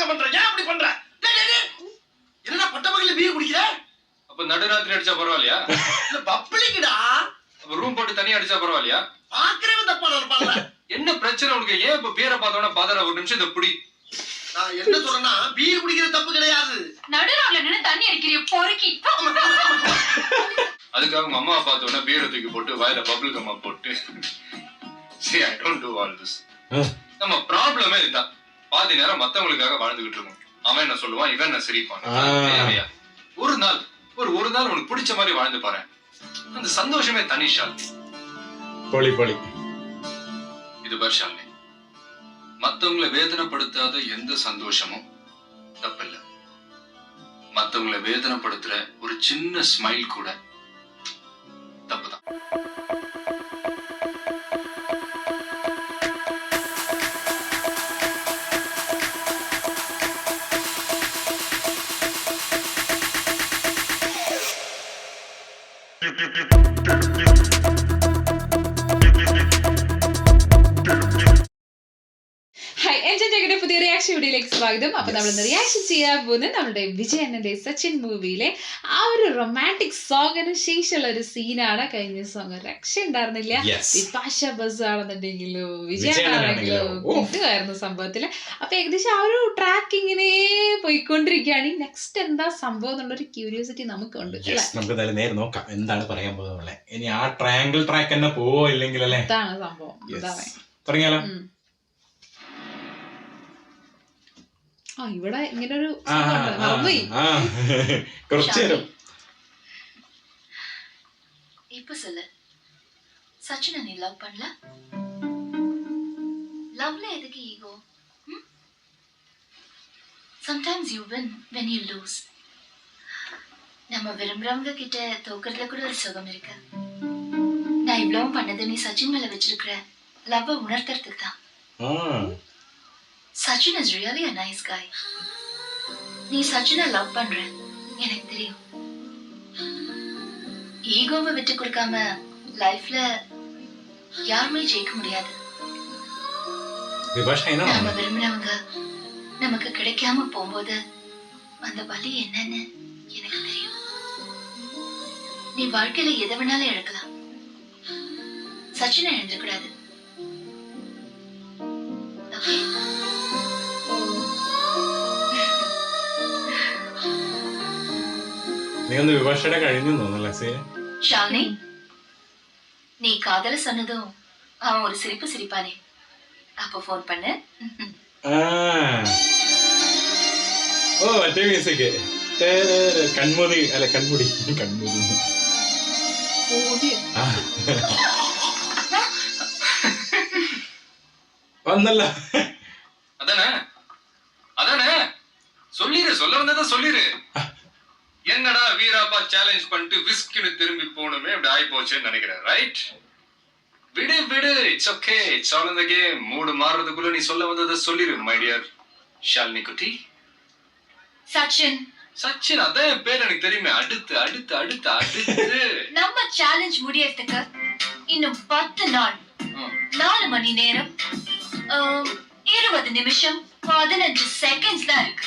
புதர்க்க பண்ற? ஏன் அப்படி பண்ற? டேய் டேய் டேய். என்னடா பட்டபகல்ல பீர் குடிக்கிற? அப்ப நடுராத்திரி அடிச்சா பரவாயில்லையா? இல்ல பப்ளிக்டா. அப்ப ரூம் போட்டு தனியா அடிச்சா பரவாயில்லையா? பாக்குறவே தப்பா நினைப்பான்ல. என்ன பிரச்சனை உனக்கு? ஏன் இப்ப பீரை பார்த்தோன்னா பதற? ஒரு நிமிஷம் இதை புடி. நான் என்ன சொல்றேன்னா பீர் குடிக்கிறது தப்பு கிடையாது. நடுராவுல நின்னு தண்ணி அடிக்கிறிய பொறுக்கி. அதுக்காக உங்க அம்மாவை பார்த்தோன்னா பீரை தூக்கி போட்டு வாயில பபிள் கம்மா போட்டு see I don't do all this. நம்ம ப்ராப்ளமே இதுதான். பாதி நேரம் மத்தவங்களுக்காக வாழ்ந்துகிட்டு இருக்கோம். அவன் என்ன சொல்லுவான், இவன் என்ன சிரிப்பான். தேவையா? ஒரு நாள் உனக்கு பிடிச்ச மாதிரி வாழ்ந்து பாரு. அந்த சந்தோஷமே தனி ஷால். போலி போலி. இது பர்ஷாலே. மத்தவங்களை வேதனைப்படுத்தாத எந்த சந்தோஷமும் தப்பில்லை. மத்தவங்களை வேதனைப்படுத்துற ஒரு சின்ன ஸ்மைல் கூட தப்புதான். ഹായ് എൻജോയ് പുതിയ റിയാക്ഷൻ വീഡിയോയിലേക്ക് സ്വാഗതം. അപ്പൊ നമ്മൾ റിയാക്ഷൻ ചെയ്യാൻ പോകുന്നത് നമ്മുടെ വിജയണ്ണന്റെ സച്ചിൻ മൂവിയിലെ ആ ഒരു റൊമാൻറ്റിക് സോങ്ങിന് ശേഷമുള്ള ഒരു സീനാണ്. കഴിഞ്ഞ സോങ് രക്ഷ ഉണ്ടായിരുന്നില്ല. വിപാഷ ബസ് ആണെന്നുണ്ടെങ്കിലോ വിജയണ്ണാണെങ്കിലോ കിട്ടുമായിരുന്നു സംഭവത്തില്. അപ്പൊ ഏകദേശം ആ ഒരു ട്രാക്ക് ഇങ്ങനെ പോയിക്കൊണ്ടിരിക്കുകയാണ്. നെക്സ്റ്റ് എന്താ സംഭവം എന്നുള്ളൊരു ക്യൂരിയോസിറ്റി നമുക്കുണ്ട്. നമുക്ക് നേരെ നോക്കാം എന്താണ് പറയാൻ പോകുന്നത്. ഇനി ആ ട്രയാങ്കിൾ ട്രാക്ക് തന്നെ പോവോ ഇല്ലെങ്കിൽ അല്ലേ? ഇതാണ് സംഭവം. തുടങ്ങിയാലോ? ആ ഇവിടെ ഇങ്ങനെ ഒരു മറന്നുപോയി. കുറച്ചു നേരം இப்ப சொல்லு, சச்சினை நீ லவ் பண்ணல? லவ்ல எதுக்கு ego? Sometimes you win when you lose. நம்ம விரும்புறவங்க கிட்ட தோக்கறதுல கூட ஒரு சுகம் இருக்கு. நான் இவ்வளவும் பண்ணது நீ சச்சின் மேல வச்சிருக்கிற லவ் உணர்த்துறதுக்கு தான். Sachin is really a nice guy. நீ சச்சினை லவ் பண்ற எனக்கு தெரியும். ஈகோவை விட்டு கொடுக்காம லைஃப்ல யாருமே ஜெயிக்க முடியாது. நம்ம விரும்பினவங்க நமக்கு கிடைக்காம போகும்போது அந்த வலி என்னன்னு எனக்கு தெரியும். நீ வாழ்க்கையில எதை வேணாலும் இழக்கலாம், சச்சினை இழந்துக்கூடாது. ஓகே? നീ ഒന്ന് വിഭാഷയുടെ കഴിഞ്ഞു തോന്നല്ലേ ஷாலினி, நீ காதல சொன்னதும் அவன் ஒரு சிரிப்பு சிரிப்பானே, அப்ப போன் பண்ணு. ഓ മറ്റേ മ്യൂസിക് കൺമുടി അല്ല കൺമുടി കൺമുടി വന്നല്ലോ. அதானே அதானே சொல்லிரு, சொல்ல வந்ததை சொல்லிரு. என்னடா வீராப்பா சேலஞ்ச் பண்ணிட்டு விஸ்கின்னு திரும்பி போகணுமே அப்படி ஆகி போச்சுன்னு நினைக்கிறேன். ரைட்? விடு விடு, it's okay, it's all in the game. Mood மாறுறதுக்குள்ள நீ சொல்ல வந்ததை சொல்லிரு மை டியர் ஷாலினி குட்டி. சச்சின் சச்சின் அதான் பேர் எனக்கு தெரியுமே. அடுத்து அடுத்து அடுத்து அடுத்து நம்ம சேலஞ்ச் முடியறதுக்கு இன்னும் 10 நாள் 4 மணி நேரம் 20 நிமிஷம் 15 செகண்ட்ஸ் தான் இருக்கு.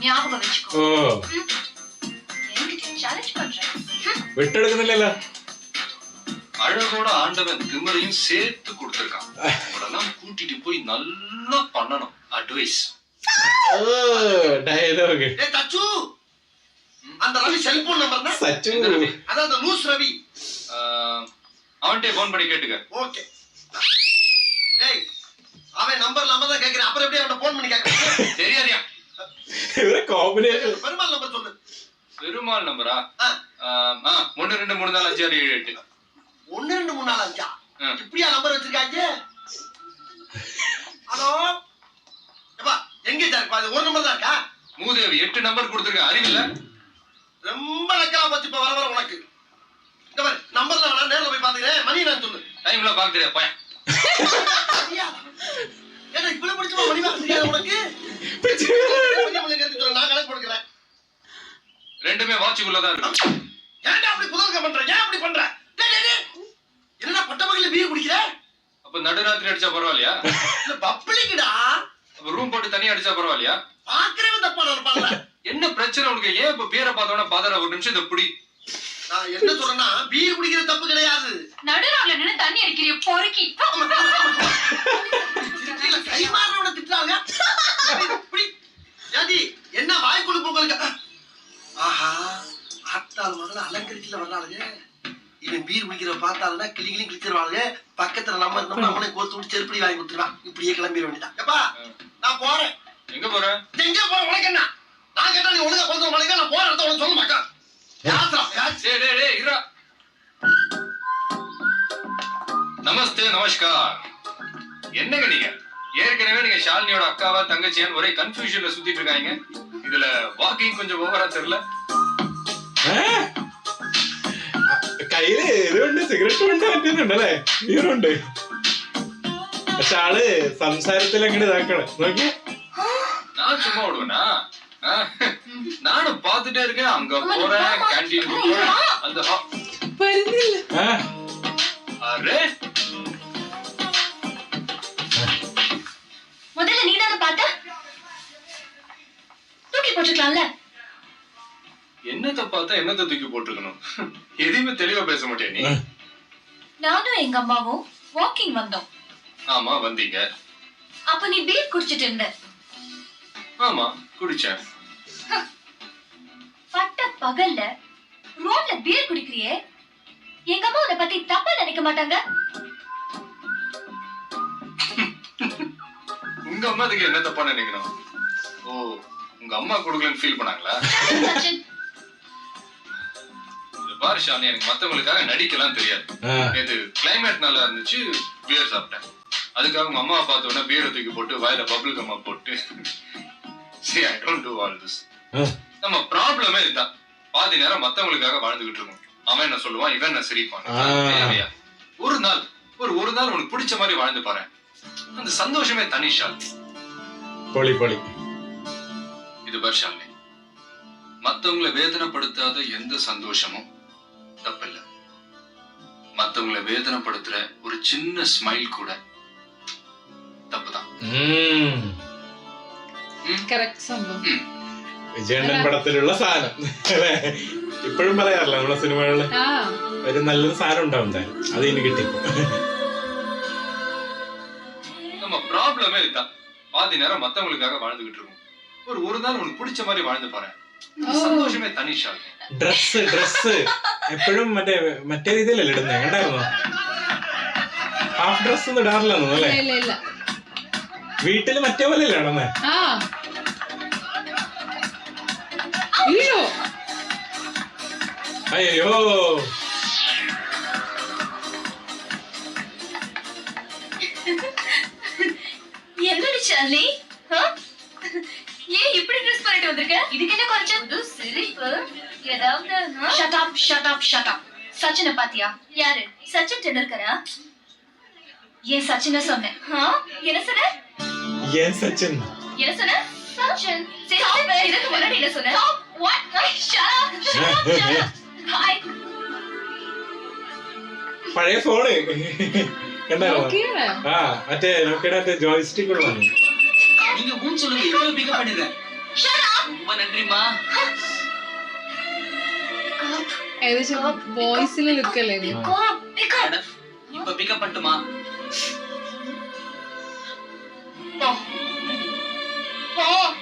ஞாபகம் வச்சுக்கோ. சேலஞ்ச் பண்றேன். விட்டெடுக்குന്നില്ലല്ലോ. அழகோட ஆண்டவன் திமிரையும் சேர்த்து கொடுத்திருக்கான். அதெல்லாம் கூட்டிட்டு போய் நல்லா பண்ணணும். அட்வைஸ். டயலாக். ஏய் தச்சு, அந்த ரவி செல்போன் நம்பர் தான். சச்சு அதான் அந்த லூஸ் ரவி. அவன்கிட்ட ஃபோன் பண்ணி கேட்டுக்க. ஓகே. ஏய் அவன் நம்பர் நம்ம தான் கேக்குறேன். அப்புறம் எப்படி அவன்கிட்ட ஃபோன் பண்ணி கேக்குறேன்? தெரியாதியா? இவரே காம்பினேஷன். பெருமாள் நம்பர் சொல்லு. பெருமாள் நம்பரா? 1 2 3 4 5 6 7 8. 1 2 3 4 5. இப்படியா நம்பர் வச்சிருக்காங்க? ஹலோ எப்பா எங்க இருக்கா? அது ஒரு நம்பர் தான் இருக்கா? மூதேவி 8 நம்பர் கொடுத்திருக்க. அறிவில்ல? ரொம்ப நக்கலா போச்சு. இப்ப வர உனக்கு இந்த மாதிரி நம்பர்ல வேணா நேர்ல போய் பாத்துக்கிறேன். மணி நான் சொல்லு. டைம்ல பாக்க தெரியாது பையன். ஏடா இப்படி படிச்சமா மணி வாங்க தெரியாது உனக்கு? நான் கணக்கு கொடுக்கிறேன். ரெண்டுமே வாட்சுக்குள்ள தான் இருக்கு. ஏன்டா அப்படி புதர்க்க பண்ற? ஏன் அப்படி பண்ற? டேய் டேய் டேய். என்னடா பட்டபகல்ல பீர் குடிக்கிற? அப்ப நடுராத்திரி அடிச்சா பரவாயில்லையா? இல்ல பப்ளிக்டா. அப்ப ரூம் போட்டு தனியா அடிச்சா பரவாயில்லையா? பாக்குறவே தப்பா நினைப்பாங்கல்ல. என்ன பிரச்சனை உனக்கு? ஏன் இப்ப பீரை பார்த்தோன்னா பாதார ஒரு நிமிஷம் இதை பிடி. நான் என்ன சொல்றேன்னா பீர் குடிக்கிறது தப்பு கிடையாது. நடுரோட்ல நின்னு தண்ணி அடிக்கிறிய பொறுக்கி. கீழ கை மாறவன திட்டுறாங்க. இப்படி யாதி என்ன வாய்க்குள்ள போங்களுக்கு. ஆஹா ஆத்தாள் முதல்ல அலங்கரிச்சுல வர்றாளுங்க. இவன் பீர் குடிக்கிற பார்த்தாலுன்னா கிளி கிளி கிழிச்சிருவாளுங்க. பக்கத்துல நம்ம இருந்தோம் நம்மளே கோத்து விட்டு செருப்படி வாங்கி கொடுத்துருவான். இப்படியே கிளம்பிட வேண்டியதான். எப்பா நான் போறேன். எங்க போற? எங்க போற உனக்கு என்ன? நான் கேட்டா நீ ஒழுங்கா கொடுத்த உனக்கு நான் போற இடத்த உனக்கு சொல்ல மாட்டேன். டேய் டேய் டேய் இருடா. நமஸ்தே நமஸ்கார். என்னங்க நீங்க? ஏற்கனவே நீங்க ஷாலினியோட அக்காவா தங்கச்சியான்னு ஒரே கன்ஃபியூஷன்ல சுத்திட்டு இருக்காங்க. இதுல வாக்கிங் கொஞ்சம் ஓவரா தெரியல. കയ്യില് ഇതുണ്ട്, സിഗരറ്റ് ഉണ്ട്, മറ്റേന്നുണ്ടല്ലേ, ബീറുണ്ട്. പക്ഷെ ആള് സംസാരത്തിൽ അങ്ങോട്ട് ഇതാക്കണം. നോക്കിയേ, நான் சும்மா விடுவேனா? நானும் பாத்துட்டே இருக்கேன். அங்க போறேன், கேண்டீன் போறேன், அந்த വരുന്നില്ല. அரே முதல்ல நீ தானே பார்த்த? தூக்கி போட்டுக்கலாம்ல. என்னத்தை பார்த்தா என்னத்தை தூக்கி போட்டுருக்கணும்? எதையுமே தெளிவா பேச மாட்டேன் நீ. நானும் எங்க அம்மாவும் வாக்கிங் வந்தோம். ஆமா வந்தீங்க. அப்ப நீ பீர் குடிச்சிட்டு இருந்த. ஆமா குடிச்சேன். பட்ட பகல்ல ரோட்ல பீர் குடிக்கிறியே, எங்க அம்மா உன்னை பத்தி தப்பா நினைக்க மாட்டாங்க? உங்க அம்மா அதுக்கு என்ன தப்பா நினைக்கணும்? ஓ உங்க அம்மா கொடுக்கலன்னு ஃபீல் பண்ணாங்களா? சச்சின், பாரு ஷாலினி, எனக்கு மத்தவங்களுக்காக நடிக்கலாம் தெரியாது. நேத்து கிளைமேட் நல்லா இருந்துச்சு, பியர் சாப்பிட்டேன். அதுக்காக உங்க அம்மாவை பார்த்த உடனே பீரை தூக்கி போட்டு வாயில பபிள் கம்மா போட்டு see I don't do all this. நம்ம ப்ராப்ளமே இதுதான். பாதி நேரம் மத்தவங்களுக்காக வாழ்ந்துகிட்டு இருக்கோம். அவன் என்ன சொல்லுவான், இவன் என்ன சிரிப்பான். தேவையா? ஒரு நாள் உனக்கு பிடிச்ச மாதிரி வாழ்ந்து பாரு. அந்த சந்தோஷமே தனி ஷாலினி. പൊളി പൊളി. இது பாரு ஷாலினி, மத்தவங்களை வேதனைப்படுத்தாத எந்த சந்தோஷமும் தப்பில்ல. மத்தவங்களை வேதனைப்படுத்துற ஒரு சின்ன ஸ்மைல் கூட தப்புதான். കറക്റ്റ് സംഭവം. വിജയണ്ണൻ പടത്തിലുള്ള സാധനം അല്ലേ? ഇപ്പോഴും പറയാറില്ല നമ്മളെ സിനിമകളില് ആ ഒരു നല്ലൊരു സാധനം ഉണ്ടാവും എന്തായാലും. അത് ഇനി കിട്ടിപ്പോ. நம்ம ப்ராப்ளமே இதுதான். பாதி நேரம் மத்தவங்களுக்காக வாழ்ந்துகிட்டு இருக்கோம். ஒரு நாள் உனக்கு பிடிச்ச மாதிரி வாழ்ந்து பாரு. സന്തോഷമേ തനിഷ. ഡ്രസ് എപ്പോഴും മറ്റേ രീതിയിലല്ലേ ഇടുന്നത്? കണ്ടായിരുന്നോ? ഹാഫ് ഡ്രസ് ഒന്നും ഇടാറില്ലെന്നോ അല്ലേ? ഇല്ല ഇല്ല. വീട്ടില് മറ്റേ പോലെയല്ലേ ഇടുന്നേ? ആ അയ്യോ അയ്യോ என்னடி ஷாலினி? ஏன் இப்படி ட்ரெஸ் பண்ணிட்டு வந்திருக்க? இதுக்கு என்ன கொஞ்சம் புது சிரிப்பு ஏதாவது? Shut up. சச்சினை பாத்தியா? யாரு? சச்சின் டெண்டுல்கரா? ஏன் சச்சினை சொன்னேன்? என்ன சொன்ன? ஏன் சச்சின்? என்ன சொன்ன? சச்சின். சரி இதுக்கு முன்னாடி என்ன சொன்ன? What? Shut up. Hi. പഴയ ഫോണ് കണ്ടായിരുന്നോ? നോക്കിയാണ്. ആ മറ്റേ നോക്കിയുടെ മറ്റേ ജോയിസ്റ്റിക് ഉള്ളതാണ്. நீங்க ஊன் சொல்லுங்க, எவ்வளவு பிக்கப் பண்ணிடுறேன். ரொம்ப நன்றிமா. ഏകദേശം വോയിസിൽ ലുക്കല്ലേ ഇത്? இப்ப பிக்கப் பண்ணட்டுமா?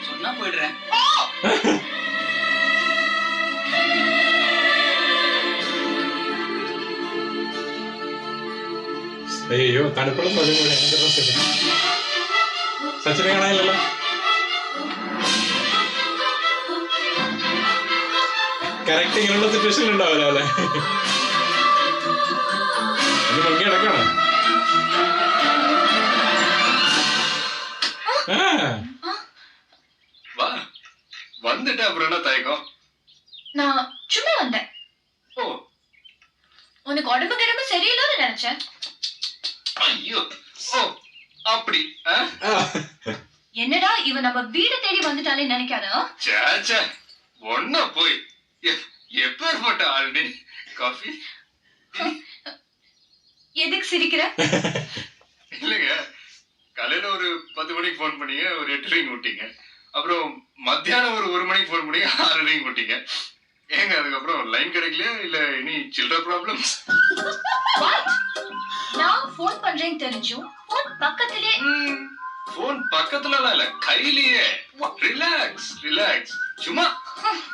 சொன்னா போயிடுறேன். അയ്യോ തണുപ്പുള്ള സ്ഥലം കൂടെ എന്റെ ഡ്രസ് സച്ചിനെ കാണാനില്ലല്ലോ. കറക്റ്റ് ഇങ്ങനെയുള്ള സിറ്റുവേഷൻ ഉണ്ടാവില്ല അല്ലെ? അത് മുങ്ങി കിടക്കാണ്. வா வந்துட்ட, அப்புறம் என்ன தயக்கம்? நான் சும்மா வந்தேன். ஓ உனக்கு உடம்பு கிடம்பு சரியில்லைன்னு நினைச்சேன். ஐயோ ஓ அப்படி. என்னடா இவன் நம்ம வீடு தேடி வந்துட்டாலே நினைக்காதா? சேச்சே ஒன்னா போய் எப்பேற்பட்ட ஆல்ரெடி காஃபி. எதுக்கு சிரிக்கிற? இல்லைங்க, காலையில ஒரு 10 மணிக்கு போன் பண்ணீங்க, ஒரு 8 ரிங் விட்டீங்க. அப்புறம் ஏங்க அதுக்கப்புறம் லைன் கிடைக்கலையா இல்ல இனி சில்ட்ர ப்ராப்ளம்ஸ்? நான் ஃபோன் பண்றேன்னு தெரிஞ்சும் ஃபோன் பக்கத்திலே. போன் பக்கத்துலலாம் இல்ல, கையிலேயே. Relax relax. சும்மா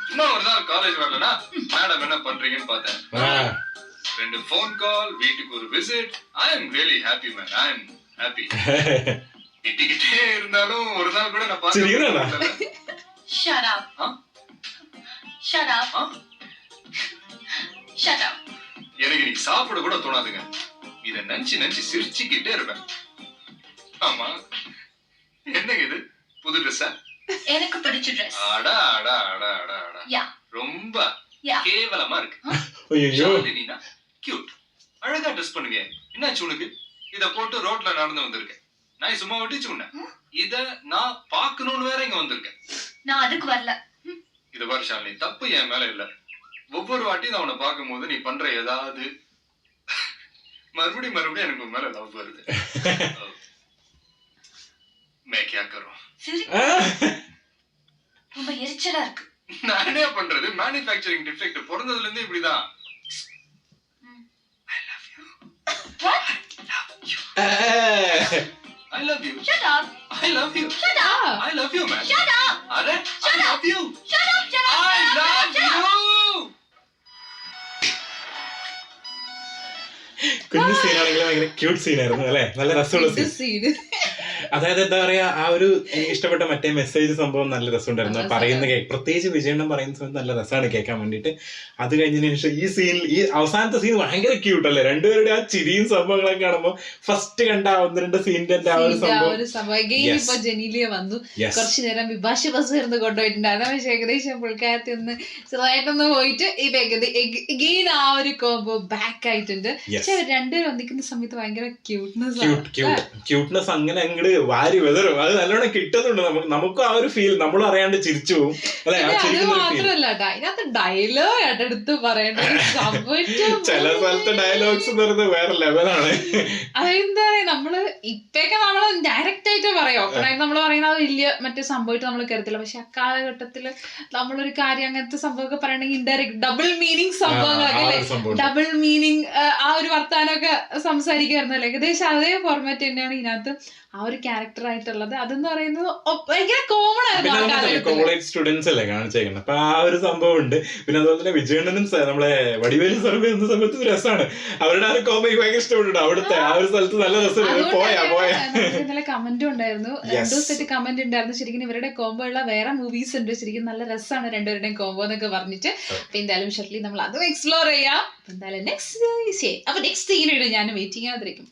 சும்மா ஒரு நாள் காலேஜ் வரலனா மேடம் என்ன பண்றீங்கன்னு பார்த்தேன். ஆ, 2 ஃபோன் கால், வீட்டுக்கு ஒரு visit. I am really happy man, I am happy. திட்டிக்கிட்டே இருந்தாலும் ஒரு நாள் கூட நான் சரி, இருடா. பார்த்தேன். Shut up. Shut up. Shut up. எனக்கு நீ சாப்பிட கூட தோணாதுங்க. இத நினைச்சு நினைச்சு சிரிச்சுக்கிட்டே இருப்பேன். ஆமா, என்னங்க இது புது ட்ரெஸ்ஸா? எனக்கு பிடிச்ச dress. அடா அடா அடா அடா அடா. Yeah. ரொம்ப Yeah. கேவலமா இருக்கு. ஐயோ, ஷாலினினா கியூட், அழகா ட்ரெஸ் பண்ணுவியே, என்னாச்சு உனக்கு? இத போட்டு ரோட்ல நடந்து வந்திருக்கேன். நான் சும்மா விட்டுச்சு உன்ன. இத நான் பார்க்கணும்னு வேற இங்க வந்திருக்கேன். நான் அதுக்கு வரல. இத பாரு ஷாலினி, தப்பு என் மேல இல்ல. ஒவ்வொரு வாட்டியும் நான் உன்னை பார்க்கும்போது நீ பண்ற ஏதாவது மறுபடியும் மறுபடியும் எனக்கு உன் மேல லவ் வருது. मैं क्या करूं? சரி, ரொம்ப எரிச்சலா இருக்கு. நான் என்ன பண்றது? மேனுஃபேக்சரிங் டிஃபெக்ட் பிறந்ததுல இருந்து இப்படிதான். What? I love you. Shut up. I love you. Shut up. I love you, man. Shut up. अरे, I love you. Shut up. Shut up. I love you. കുഞ്ഞു സീനാണെങ്കിലും ഭയങ്കര ക്യൂട്ട് സീനായിരുന്നു അല്ലെ, നല്ല രസമുള്ള സീൻ. സീന് അതായത് എന്താ പറയാ, ആ ഒരു എനിക്ക് ഇഷ്ടപ്പെട്ട മറ്റേ മെസ്സേജ് സംഭവം നല്ല രസമുണ്ടായിരുന്നു. പറയുന്ന പ്രത്യേകിച്ച് വിജയണ്ണം പറയുന്ന സമയത്ത് നല്ല രസമാണ് കേൾക്കാൻ വേണ്ടിട്ട്. അത് കഴിഞ്ഞതിന് ശേഷം ഈ സീനിൽ, ഈ അവസാനത്തെ സീൻ ഭയങ്കര ക്യൂട്ട് അല്ലേ, രണ്ടുപേരുടെ ആ ചിരിയും സംഭവങ്ങളൊക്കെ കാണുമ്പോൾ ഫസ്റ്റ് കണ്ട 1-2 സീനിന്റെ ആ ഒരു സംഭവം. ഇപ്പൊ ജനീലിയ വന്നു, Yes. കുറച്ചു നേരം വിഭാഷ ബസ് ഇരുന്ന് കൊണ്ടുപോയിട്ടുണ്ടായിരുന്നു. പക്ഷെ ഏകദേശം പുള്ളിക്കാരത്തി ഒന്ന് ചെറുതായിട്ടൊന്ന് പോയിട്ട് എഗെയിൻ ആ ഒരു കോംബോ ബാക്ക് ആയിട്ടുണ്ട്. Yes. പക്ഷെ രണ്ടുപേരും ഒന്നിക്കുന്ന സമയത്ത് ഭയങ്കര ക്യൂട്ട്നെസ് അങ്ങനെ അങ്ങോട്ട് വാരി വെതറും. അത് നല്ലോണം കിട്ടുന്നുണ്ട് നമുക്കും ആ ഒരു ഫീൽ, നമ്മളും അറിയാണ്ട് ചിരിച്ചു പോകും അല്ലെ. ആ അത് ചിരിക്കുന്ന ഫീൽ മാത്രല്ല ട്ടോ, അതിനകത്ത് ഡയലോഗ് എടുത്ത് പറയേണ്ട ചില സ്ഥലത്ത് ഡയലോഗ്സ് എന്ന് പറയുന്നത് വേറെ ലെവലാണ്. അതെന്താ പറയാ, നമ്മള് ഇപ്പൊക്കെ നമ്മള് ഡയറക്റ്റ് ആയിട്ട് പറയാം, ഓപ്പണായിട്ട് നമ്മള് പറയുന്നത് വലിയ മറ്റേ സംഭവമായിട്ട് നമ്മൾ കരുത്തില്ല. പക്ഷെ അക്കാലഘട്ടത്തില് നമ്മളൊരു കാര്യം അങ്ങനത്തെ സംഭവമൊക്കെ പറയണെങ്കിൽ ഇൻഡയറക്റ്റ് ഡബിൾ മീനിങ് സംഭവങ്ങളൊക്കെ അല്ലെ, ഡബിൾ മീനിങ് ആ ഒരു വർത്താനമൊക്കെ സംസാരിക്കുമായിരുന്നല്ലോ. ഏകദേശം അതേ ഫോർമാറ്റ് തന്നെയാണ് ഇതിനകത്ത് ആ ഒരു ക്യാരക്ടർ ആയിട്ടുള്ളത്. അതെന്ന് പറയുന്നത് ഭയങ്കര കോമൺ ആയിരുന്നു ആ കാലഘട്ടത്തിൽ. കോളേജ് സ്റ്റുഡൻസ് അല്ലേ കാണിച്ചേക്കുന്നത്, അപ്പൊ ആ ഒരു സംഭവം ഉണ്ട്. പിന്നെ അതുപോലെ തന്നെ വിജയണ്ണനും നമ്മളെ വടിവേലി സർവേ എന്ന സമയത്ത് രസമാണ്. അവരുടെ ആ ഒരു കോമഡി ഭയങ്കര ഇഷ്ടപ്പെട്ടു. അവിടുത്തെ ആ ഒരു സ്ഥലത്ത് നല്ല രസം. പോയാ ഇന്നലെ കമന്റും ഉണ്ടായിരുന്നു, 2 സെറ്റ് കമന്റ് ഉണ്ടായിരുന്നു. ശരിക്കും ഇവരുടെ കോംബോ ഉള്ള വേറെ മൂവീസ് ഉണ്ട്, ശരിക്കും നല്ല രസമാണ് രണ്ടുപേരുടെയും കോംബോ എന്നൊക്കെ പറഞ്ഞിട്ട്. അപ്പൊ എന്തായാലും ഷർട്ട്ലി നമ്മൾ അതും എക്സ്പ്ലോർ ചെയ്യാം. എന്തായാലും നെക്സ്റ്റ് സീനായിട്ട് ഞാൻ വെയിറ്റിംഗ് ആയിരിക്കും.